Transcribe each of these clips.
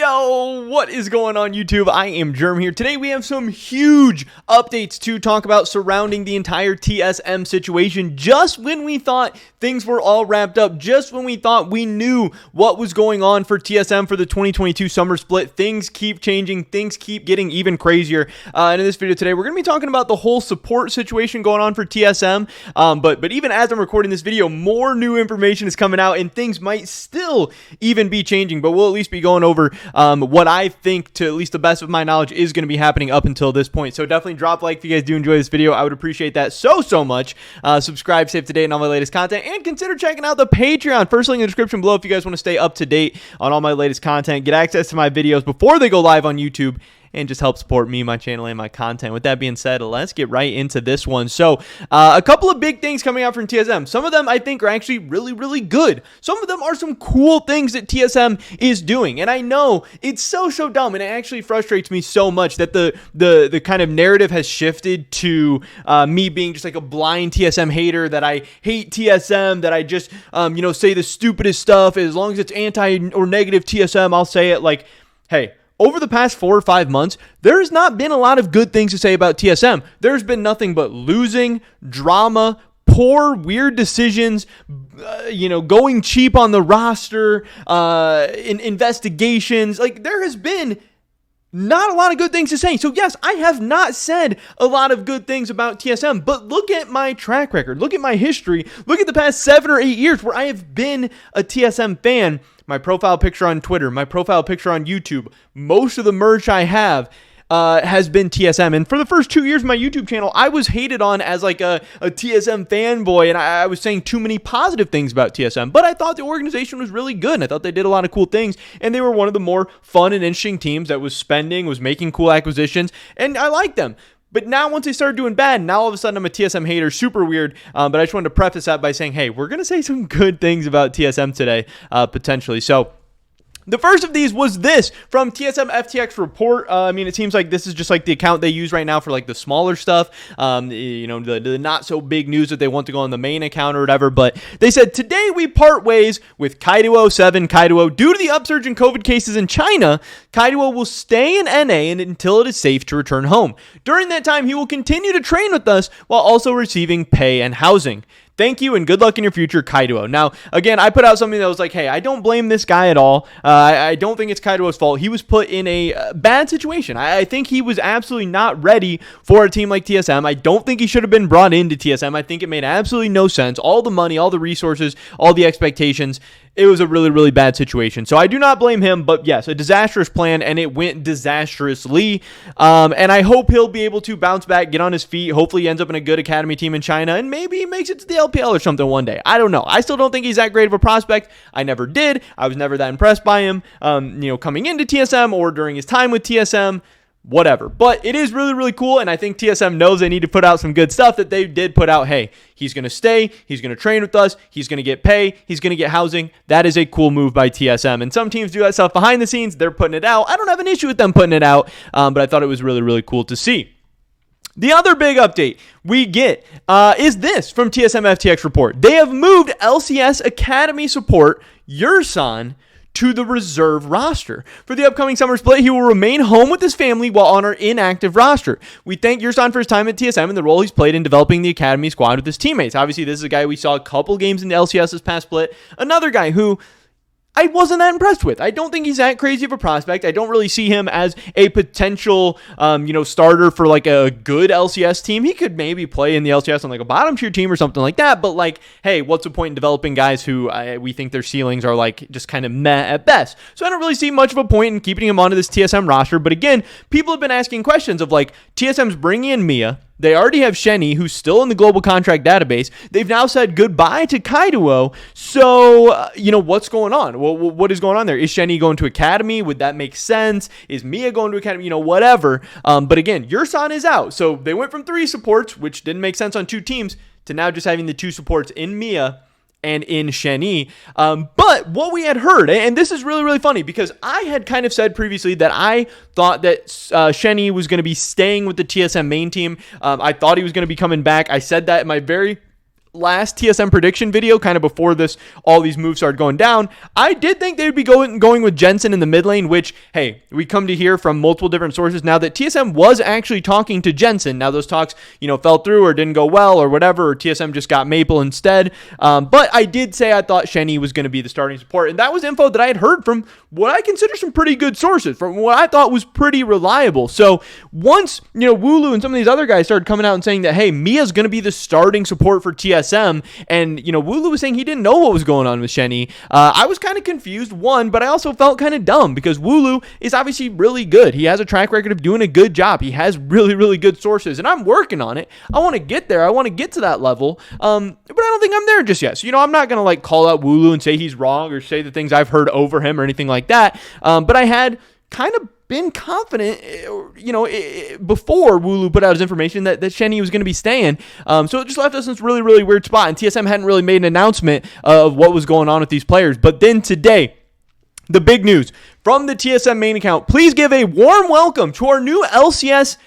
Yo, what is going on YouTube? I am Germ here. Today we have some huge updates to talk about surrounding the entire TSM situation. Just when we thought things were all wrapped up, just when we thought we knew what was going on for TSM for the 2022 summer split, things keep changing, things keep getting even crazier. And in this video today, we're going to be talking about the whole support situation going on for TSM. But even as I'm recording this video, more new information is coming out and things might still even be changing, but we'll at least be going over what I think, to at least the best of my knowledge, is going to be happening up until this point. So definitely drop a like if you guys do enjoy this video. I would appreciate that so much. Subscribe, stay up to date on all my latest content, and consider checking out the Patreon. First link in the description below if you guys want to stay up to date on all my latest content, get access to my videos before they go live on YouTube, and just help support me, my channel, and my content. With that being said, let's get right into this one. So, a couple of big things coming out from TSM. Some of them I think are actually really good. Some of them are some cool things that TSM is doing. And I know it's so dumb, and it actually frustrates me so much that the kind of narrative has shifted to me being just like a blind TSM hater, that I hate TSM, that I just, say the stupidest stuff. As long as it's anti or negative TSM, I'll say it. Like, hey, over the past 4 or 5 months, there's not been a lot of good things to say about TSM. There's been nothing but losing, drama, poor, weird decisions, going cheap on the roster, investigations. Like, there has been not a lot of good things to say. So yes, I have not said a lot of good things about TSM, but look at my track record. Look at my history. Look at the past 7 or 8 years where I have been a TSM fan. My profile picture on Twitter, my profile picture on YouTube, most of the merch I have has been TSM. And for the first 2 years of my YouTube channel, I was hated on as like a TSM fanboy, and I was saying too many positive things about TSM. But I thought the organization was really good, and I thought they did a lot of cool things, and they were one of the more fun and interesting teams that was making cool acquisitions, and I liked them. But now once they started doing bad, now all of a sudden I'm a TSM hater, super weird. But I just wanted to preface that by saying, hey, we're going to say some good things about TSM today, potentially. So the first of these was this from TSM FTX report. It seems like this is just like the account they use right now for like the smaller stuff, the not so big news that they want to go on the main account or whatever. But they said, today we part ways with Kaiduo7 Kaiduo. Due to the upsurge in COVID cases in China, Kaiduo will stay in NA and until it is safe to return home. During that time, he will continue to train with us while also receiving pay and housing. Thank you and good luck in your future, Kaiduo. Now, again, I put out something that was like, hey, I don't blame this guy at all. I don't think it's Kaiduo's fault. He was put in a bad situation. I think he was absolutely not ready for a team like TSM. I don't think he should have been brought into TSM. I think it made absolutely no sense. All the money, all the resources, all the expectations. It was a really bad situation. So I do not blame him, but yes, a disastrous plan, and it went disastrously. And I hope he'll be able to bounce back, get on his feet. Hopefully he ends up in a good academy team in China, and maybe he makes it to the LPL or something one day. I don't know. I still don't think he's that great of a prospect. I never did. I was never that impressed by him, coming into TSM or during his time with TSM. Whatever. But it is really cool, and I think TSM knows they need to put out some good stuff that they did put out. Hey, he's going to stay, he's going to train with us, he's going to get pay, he's going to get housing. That is a cool move by TSM, and some teams do that stuff behind the scenes. They're putting it out. I don't have an issue with them putting it out, but I thought it was really cool to see. The other big update we get is this from TSM FTX report. They have moved LCS Academy support Yursan to the reserve roster. For the upcoming summer split, he will remain home with his family while on our inactive roster. We thank Yursan for his time at TSM and the role he's played in developing the academy squad with his teammates. Obviously, this is a guy we saw a couple games in the LCS this past split. Another guy who I wasn't that impressed with. I don't think he's that crazy of a prospect. I don't really see him as a potential, starter for like a good LCS team. He could maybe play in the LCS on like a bottom tier team or something like that. But like, hey, what's the point in developing guys who we think their ceilings are like just kind of meh at best? So I don't really see much of a point in keeping him onto this TSM roster. But again, people have been asking questions of like, TSM's bringing in Mia. They already have Shenny, who's still in the global contract database. They've now said goodbye to Kaiduo. So, what's going on? What is going on there? Is Shenny going to Academy? Would that make sense? Is Mia going to Academy? Whatever. But again, Yursan is out. So they went from 3 supports, which didn't make sense on 2 teams, to now just having the 2 supports in Mia and in Shenny. But what we had heard, and this is really funny because I had kind of said previously that I thought that Shenny was going to be staying with the TSM main team. I thought he was going to be coming back. I said that in my very last TSM prediction video, kind of before all these moves started going down, I did think they would be going with Jensen in the mid lane, which, hey, we come to hear from multiple different sources now that TSM was actually talking to Jensen. Now those talks, fell through or didn't go well or whatever, or TSM just got Maple instead. But I did say I thought Shenny was going to be the starting support, and that was info that I had heard from what I consider some pretty good sources, from what I thought was pretty reliable. So once, Wooloo and some of these other guys started coming out and saying that, hey, Mia's going to be the starting support for TSM, and Wooloo was saying he didn't know what was going on with Shenny. I was kind of confused, but I also felt kind of dumb because Wooloo is obviously really good. He has a track record of doing a good job. He has really, really good sources, and I'm working on it. I want to get there. I want to get to that level, but I don't think I'm there just yet. So, I'm not going to call out Wooloo and say he's wrong or say the things I've heard over him or anything like that, but I had kind of been confident, before Wooloo put out his information that Shenny was going to be staying. So it just left us in this really, really weird spot. And TSM hadn't really made an announcement of what was going on with these players. But then today, the big news from the TSM main account, please give a warm welcome to our new LCS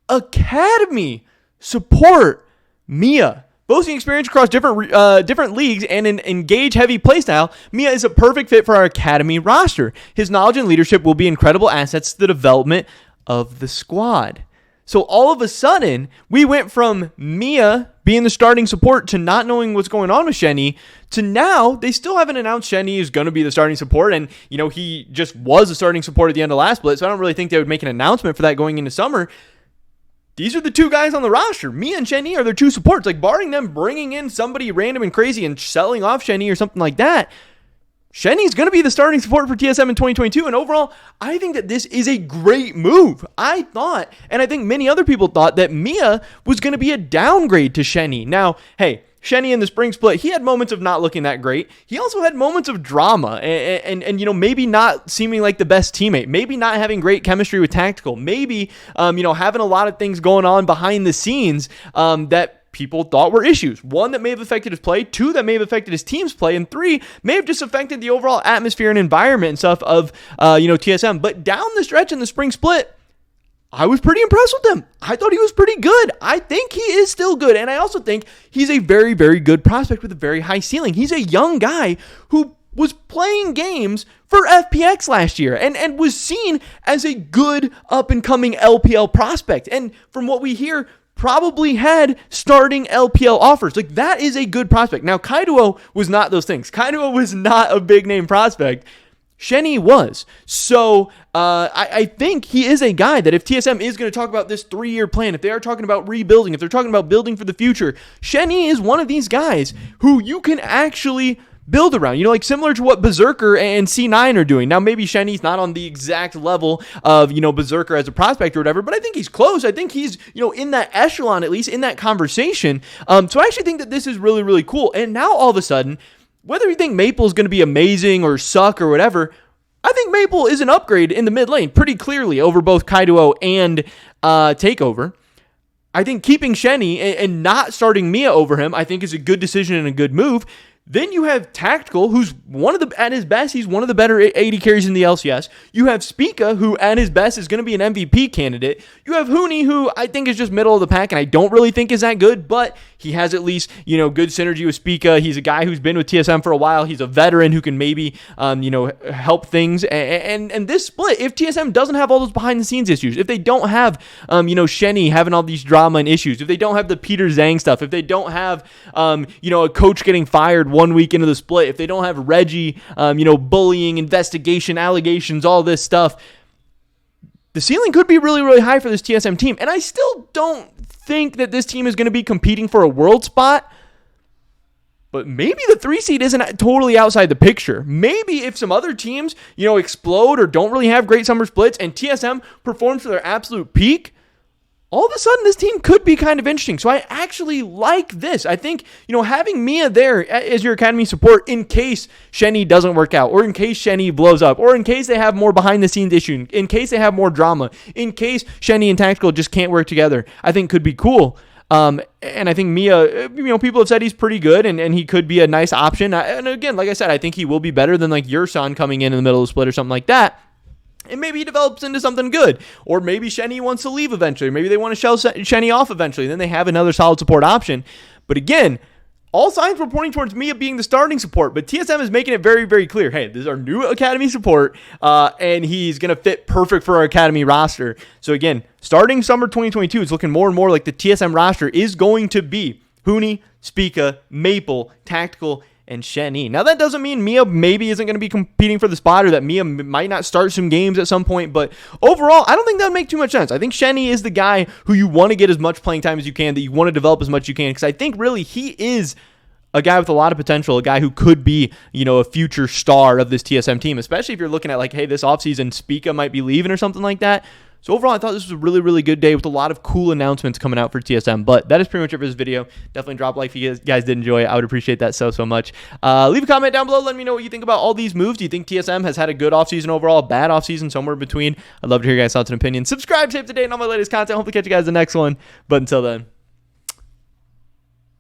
Academy support, Mia. Boasting experience across different leagues and an engage-heavy playstyle, Mia is a perfect fit for our Academy roster. His knowledge and leadership will be incredible assets to the development of the squad. So all of a sudden, we went from Mia being the starting support to not knowing what's going on with Shenny to now they still haven't announced Shenny is going to be the starting support. And, he just was a starting support at the end of last split, so I don't really think they would make an announcement for that going into summer. These are the two guys on the roster. Mia and Shenny are their two supports. Barring them bringing in somebody random and crazy and selling off Shenny or something like that, Shenny's going to be the starting support for TSM in 2022. And overall, I think that this is a great move. I thought, and I think many other people thought, that Mia was going to be a downgrade to Shenny. Now, hey, Shenny in the spring split, he had moments of not looking that great. He also had moments of drama and maybe not seeming like the best teammate, maybe not having great chemistry with Tactical, maybe, having a lot of things going on behind the scenes that people thought were issues. One, that may have affected his play. Two, that may have affected his team's play. And three, may have just affected the overall atmosphere and environment and stuff of, TSM. But down the stretch in the spring split, I was pretty impressed with him. I thought he was pretty good. I think he is still good. And I also think he's a very, very good prospect with a very high ceiling. He's a young guy who was playing games for FPX last year and was seen as a good up-and-coming LPL prospect. And from what we hear, probably had starting LPL offers. That is a good prospect. Now, Kaido was not those things. Kaido was not a big-name prospect. Shenny was. So I think he is a guy that if TSM is going to talk about this 3-year plan, if they are talking about rebuilding, if they're talking about building for the future, Shenny is one of these guys who you can actually build around, similar to what Berserker and C9 are doing. Now, maybe Shenny's not on the exact level of, Berserker as a prospect or whatever, but I think he's close. I think he's, in that echelon, at least in that conversation. So I actually think that this is really, really cool. And now all of a sudden, whether you think Maple is going to be amazing or suck or whatever, I think Maple is an upgrade in the mid lane pretty clearly over both Kaido and Takeover. I think keeping Shenny and not starting Mia over him, I think is a good decision and a good move. Then you have Tactical, who's at his best, he's one of the better AD carries in the LCS. You have Spica, who at his best is going to be an MVP candidate. You have Huni, who I think is just middle of the pack, and I don't really think is that good, but he has at least, good synergy with Spica. He's a guy who's been with TSM for a while. He's a veteran who can maybe, help things. And this split, if TSM doesn't have all those behind-the-scenes issues, if they don't have, Shenny having all these drama and issues, if they don't have the Peter Zhang stuff, if they don't have, a coach getting fired 1 week into the split, if they don't have Reggie, bullying, investigation, allegations, all this stuff, the ceiling could be really, really high for this TSM team. And I still don't think that this team is going to be competing for a world spot, but maybe the 3 seed isn't totally outside the picture. Maybe if some other teams, explode or don't really have great summer splits and TSM performs to their absolute peak, all of a sudden this team could be kind of interesting. So I actually like this. I think, having Mia there as your academy support in case Shenny doesn't work out, or in case Shenny blows up, or in case they have more behind the scenes issue, in case they have more drama, in case Shenny and Tactical just can't work together, I think could be cool. And I think Mia, people have said he's pretty good and he could be a nice option. And again, like I said, I think he will be better than Yursan coming in the middle of the split or something like that. And maybe he develops into something good. Or maybe Shenny wants to leave eventually. Maybe they want to shell Shenny off eventually. Then they have another solid support option. But again, all signs were pointing towards Mia being the starting support, but TSM is making it very, very clear. Hey, this is our new Academy support, and he's going to fit perfect for our Academy roster. So again, starting summer 2022, it's looking more and more like the TSM roster is going to be Huni, Spica, Maple, Tactical, and Shen-Yi. Now, that doesn't mean Mia maybe isn't going to be competing for the spot or that Mia might not start some games at some point, but overall, I don't think that would make too much sense. I think Shen-Yi is the guy who you want to get as much playing time as you can, that you want to develop as much as you can, because I think really he is a guy with a lot of potential, a guy who could be, a future star of this TSM team, especially if you're looking at like, hey, this offseason Spica might be leaving or something like that. So overall, I thought this was a really, really good day with a lot of cool announcements coming out for TSM. But that is pretty much it for this video. Definitely drop a like if you guys did enjoy it. I would appreciate that so much. Leave a comment down below. Let me know what you think about all these moves. Do you think TSM has had a good offseason overall, a bad offseason, somewhere in between? I'd love to hear your guys' thoughts and opinions. Subscribe to stay up to date on all my latest content. Hopefully catch you guys in the next one. But until then,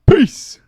peace.